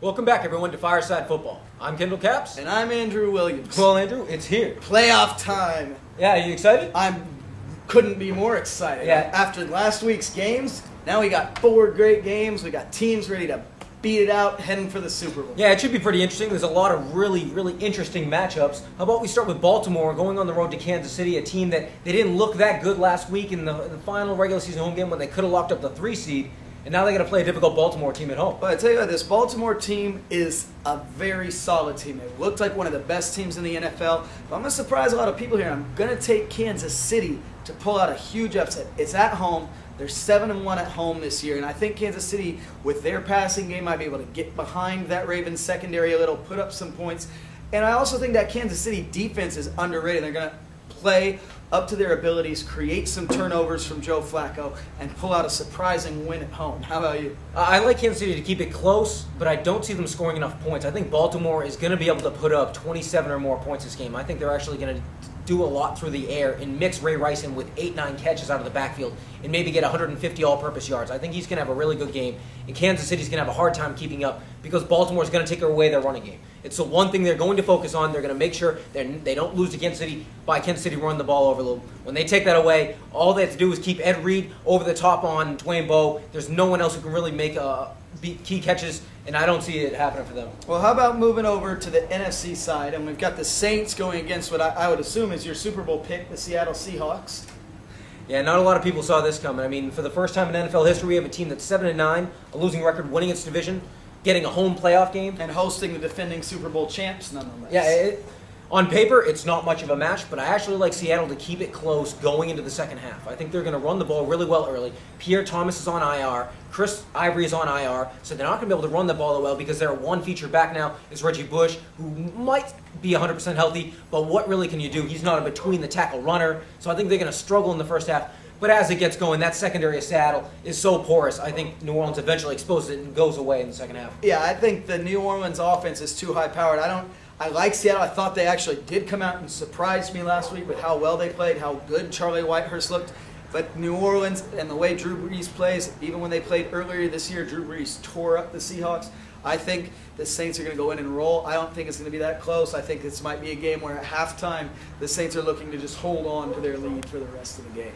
Welcome back, everyone, to Fireside Football. I'm Kendall Capps. And I'm Andrew Williams. Well, Andrew, it's here. Playoff time. Yeah, are you excited? Couldn't be more excited. Yeah. After last week's games, now we got 4 great games. We got teams ready to beat it out, heading for the Super Bowl. Yeah, it should be pretty interesting. There's a lot of really interesting matchups. How about we start with Baltimore going on the road to Kansas City, a team that they didn't look that good last week in the final regular season home game when they could have locked up the 3 seed. And now they got to play a difficult Baltimore team at home. But I tell you what, this Baltimore team is a very solid team. It looked like one of the best teams in the NFL. But I'm going to surprise a lot of people here. I'm going to take Kansas City to pull out a huge upset. It's at home. They're 7-1 at home this year. And I think Kansas City, with their passing game, might be able to get behind that Ravens secondary a little, put up some points. And I also think that Kansas City defense is underrated. They're going to play up to their abilities, create some turnovers from Joe Flacco, and pull out a surprising win at home. How about you? I like Kansas City to keep it close, but I don't see them scoring enough points. I think Baltimore is going to be able to put up 27 or more points this game. I think they're actually going to do a lot through the air and mix Ray Rice in with 8-9 catches out of the backfield and maybe get 150 all-purpose yards. I think he's going to have a really good game, and Kansas City's going to have a hard time keeping up because Baltimore's going to take away their running game. It's the one thing they're going to focus on. They're going to make sure they don't lose to Kansas City by Kansas City running the ball over them. When they take that away, all they have to do is keep Ed Reed over the top on Dwayne Bowe. There's no one else who can really make key catches, and I don't see it happening for them. Well, how about moving over to the NFC side, and we've got the Saints going against what I would assume is your Super Bowl pick, the Seattle Seahawks. Yeah, not a lot of people saw this coming. I mean, for the first time in NFL history, we have a team that's 7-9, a losing record, winning its division, getting a home playoff game. And hosting the defending Super Bowl champs, nonetheless. Yeah, on paper, it's not much of a match, but I actually like Seattle to keep it close going into the second half. I think they're going to run the ball really well early. Pierre Thomas is on IR. Chris Ivory is on IR, so they're not going to be able to run the ball well because their one feature back now is Reggie Bush, who might be 100% healthy, but what really can you do? He's not a between-the-tackle runner, so I think they're going to struggle in the first half. But as it gets going, that secondary of Seattle is so porous, I think New Orleans eventually exposes it and goes away in the second half. Yeah, I think the New Orleans offense is too high-powered. I like Seattle. I thought they actually did come out and surprised me last week with how well they played, how good Charlie Whitehurst looked. But New Orleans and the way Drew Brees plays, even when they played earlier this year, Drew Brees tore up the Seahawks. I think the Saints are going to go in and roll. I don't think it's going to be that close. I think this might be a game where at halftime the Saints are looking to just hold on to their lead for the rest of the game.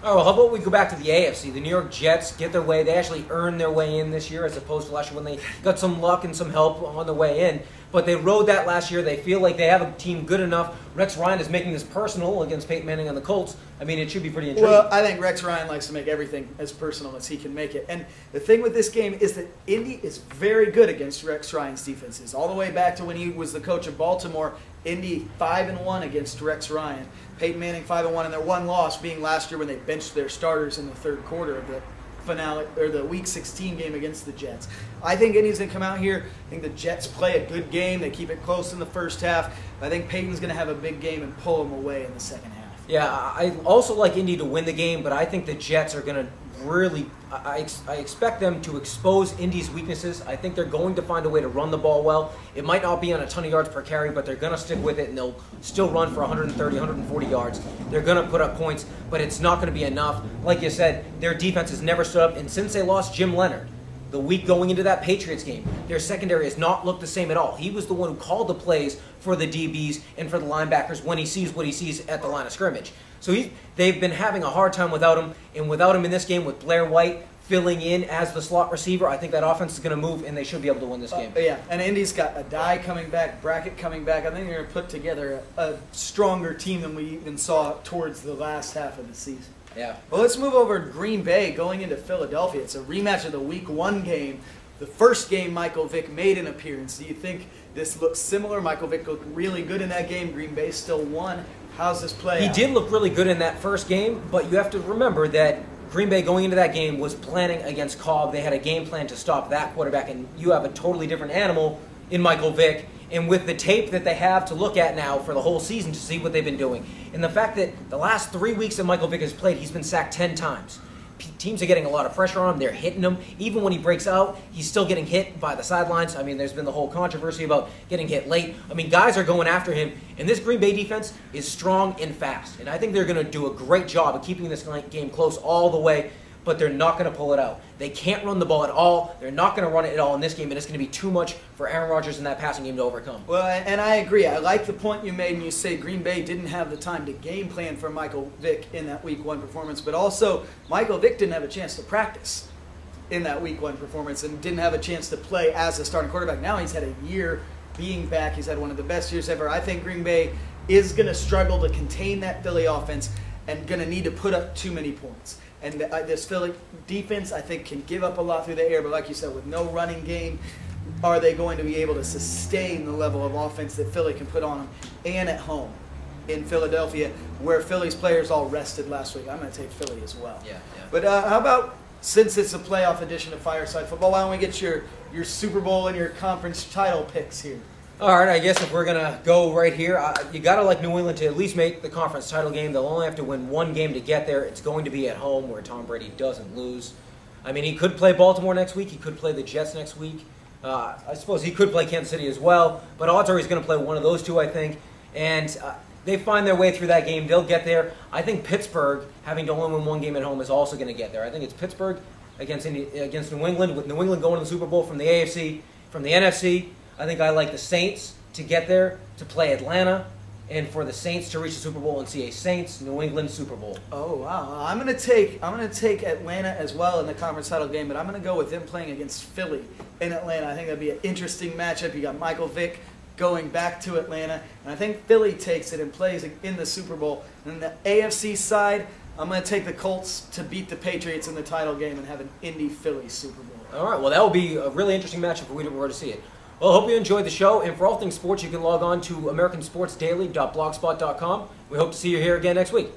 Oh, well, how about we go back to the AFC? The New York Jets get their way. They actually earned their way in this year as opposed to last year when they got some luck and some help on the way in. But they rode that last year. They feel like they have a team good enough. Rex Ryan is making this personal against Peyton Manning and the Colts. I mean, it should be pretty intriguing. Well, I think Rex Ryan likes to make everything as personal as he can make it. And the thing with this game is that Indy is very good against Rex Ryan's defenses. All the way back to when he was the coach of Baltimore, Indy 5-1 against Rex Ryan. Peyton Manning 5-1, and their one loss being last year when they benched their starters in the third quarter of the finale or the Week 16 game against the Jets. I think Indy's going to come out here. I think the Jets play a good game. They keep it close in the first half. I think Peyton's going to have a big game and pull them away in the second half. Yeah, I also like Indy to win the game, but I think the Jets are going to really I expect them to expose Indy's weaknesses. I think they're going to find a way to run the ball well. It might not be on a ton of yards per carry, but they're going to stick with it, and they'll still run for 130, 140 yards. They're going to put up points, but it's not going to be enough. Like you said, their defense has never stood up, and since they lost Jim Leonard, the week going into that Patriots game, their secondary has not looked the same at all. He was the one who called the plays for the DBs and for the linebackers when he sees what he sees at the line of scrimmage. So they've been having a hard time without him, and without him in this game with Blair White filling in as the slot receiver, I think that offense is going to move, and they should be able to win this game. Yeah, and Indy's got Adai coming back, Brackett coming back. I think they're going to put together a stronger team than we even saw towards the last half of the season. Yeah. Well, let's move over to Green Bay going into Philadelphia. It's a rematch of the Week 1 game. The first game Michael Vick made an appearance. Do you think this looks similar? Michael Vick looked really good in that game. Green Bay still won. How's this play He out? did look really good in that first game, but you have to remember that Green Bay going into that game was planning against Cobb. They had a game plan to stop that quarterback, and you have a totally different animal in Michael Vick. And with the tape that they have to look at now for the whole season to see what they've been doing, and the fact that the last 3 weeks that Michael Vick has played, he's been sacked 10 times. Teams are getting a lot of pressure on him. They're hitting him. Even when he breaks out, he's still getting hit by the sidelines. I mean, there's been the whole controversy about getting hit late. I mean, guys are going after him, and this Green Bay defense is strong and fast. And I think they're going to do a great job of keeping this game close all the way. but they're not going to pull it out. They can't run the ball at all. They're not going to run it at all in this game, and it's going to be too much for Aaron Rodgers in that passing game to overcome. Well, and I agree. I like the point you made when you say Green Bay didn't have the time to game plan for Michael Vick in that Week 1 performance, but also Michael Vick didn't have a chance to practice in that Week 1 performance and didn't have a chance to play as a starting quarterback. Now he's had a year being back. He's had one of the best years ever. I think Green Bay is going to struggle to contain that Philly offense and going to need to put up too many points. And this Philly defense, I think, can give up a lot through the air. But like you said, with no running game, are they going to be able to sustain the level of offense that Philly can put on them? And at home in Philadelphia, where Philly's players all rested last week. I'm going to take Philly as well. Yeah. But how about, since it's a playoff edition of Fireside Football, why don't we get your Super Bowl and your conference title picks here? All right, I guess if we're going to go right here, you got to like New England to at least make the conference title game. They'll only have to win one game to get there. It's going to be at home where Tom Brady doesn't lose. I mean, he could play Baltimore next week. He could play the Jets next week. I suppose he could play Kansas City as well. But odds are he's going to play one of those two, I think. And they find their way through that game. They'll get there. I think Pittsburgh, having to only win one game at home, is also going to get there. I think it's Pittsburgh against New England, with New England going to the Super Bowl from the AFC, from the NFC. I think I like the Saints to get there, to play Atlanta, and for the Saints to reach the Super Bowl and see a Saints-New England Super Bowl. Oh wow! I'm gonna take Atlanta as well in the conference title game, but I'm gonna go with them playing against Philly in Atlanta. I think that'd be an interesting matchup. You got Michael Vick going back to Atlanta, and I think Philly takes it and plays in the Super Bowl. And then the AFC side, I'm gonna take the Colts to beat the Patriots in the title game and have an Indy-Philly Super Bowl. All right, well that will be a really interesting matchup if we were to see it. Well, I hope you enjoyed the show, and for all things sports, you can log on to AmericanSportsDaily.blogspot.com. We hope to see you here again next week.